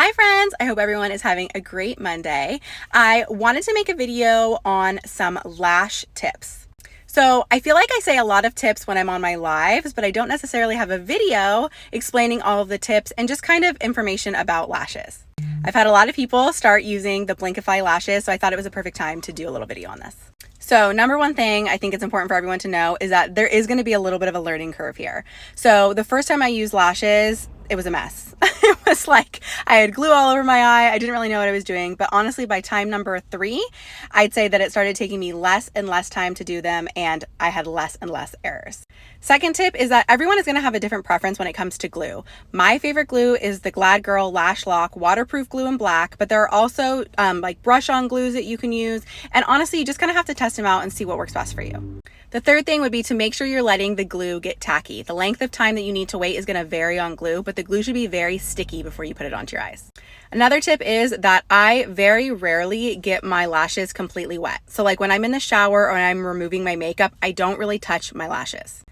Hi friends, I hope everyone is having a great Monday. I wanted to make a video on some lash tips. So I feel like I say a lot of tips when I'm on my lives, but I don't necessarily have a video explaining all of the tips and just kind of information about lashes. I've had a lot of people start using the Blinkify lashes, so I thought it was a perfect time to do a little video on this. So number one thing I think it's important for everyone to know is that there is going to be a little bit of a learning curve here. So the first time I used lashes, it was a mess. It was like I had glue all over my eye. I didn't really know what I was doing. But honestly, by time number 3, I'd say that it started taking me less and less time to do them, and I had less and less errors. Second tip is that everyone is going to have a different preference when it comes to glue. My favorite glue is the Glad Girl Lash Lock waterproof glue in black, but there are also like brush-on glues that you can use. And honestly, you just kind of have to test them out and see what works best for you. The third thing would be to make sure you're letting the glue get tacky. The length of time that you need to wait is going to vary on glue, but the glue should be very sticky before you put it onto your eyes. Another tip is that I very rarely get my lashes completely wet. So like when I'm in the shower or I'm removing my makeup, I don't really touch my lashes.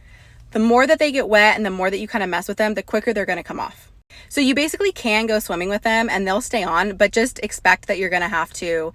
The more that they get wet and the more that you kind of mess with them, the quicker they're going to come off. So you basically can go swimming with them and they'll stay on, but just expect that you're going to have to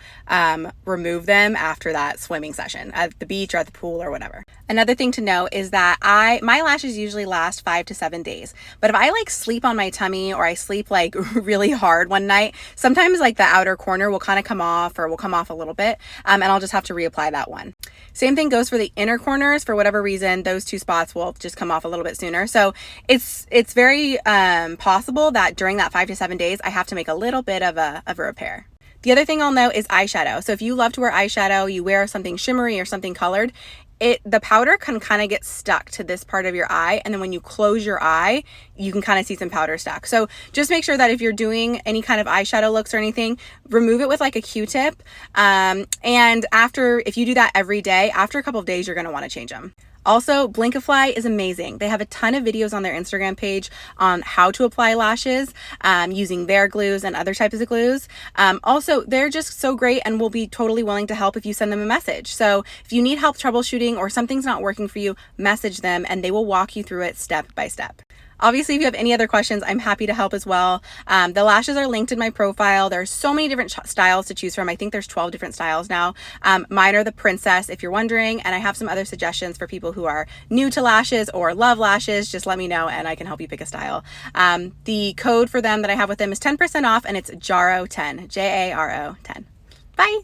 remove them after that swimming session at the beach or at the pool or whatever. Another thing to know is that my lashes usually last 5 to 7 days. But if I like sleep on my tummy or I sleep like really hard one night, sometimes like the outer corner will kind of come off or will come off a little bit, and I'll just have to reapply that one. Same thing goes for the inner corners. For whatever reason, those 2 spots will just come off a little bit sooner. So it's very possible that during that 5 to 7 days, I have to make a little bit of a repair. The other thing I'll note is eyeshadow. So if you love to wear eyeshadow, you wear something shimmery or something colored, the powder can kind of get stuck to this part of your eye. And then when you close your eye, you can kind of see some powder stuck. So just make sure that if you're doing any kind of eyeshadow looks or anything, remove it with like a Q-tip. And if you do that every day, after a couple of days, you're going to want to change them. Also, Blinkify is amazing. They have a ton of videos on their Instagram page on how to apply lashes using their glues and other types of glues. Also, they're just so great and will be totally willing to help if you send them a message. So if you need help troubleshooting or something's not working for you, message them and they will walk you through it step by step. Obviously, if you have any other questions, I'm happy to help as well. The lashes are linked in my profile. There's so many different styles to choose from. I think there's 12 different styles now. Mine are the Princess, if you're wondering, and I have some other suggestions for people who are new to lashes or love lashes. Just let me know and I can help you pick a style. The code for them that I have with them is 10% off and it's JARO10, Jaro 10. Bye.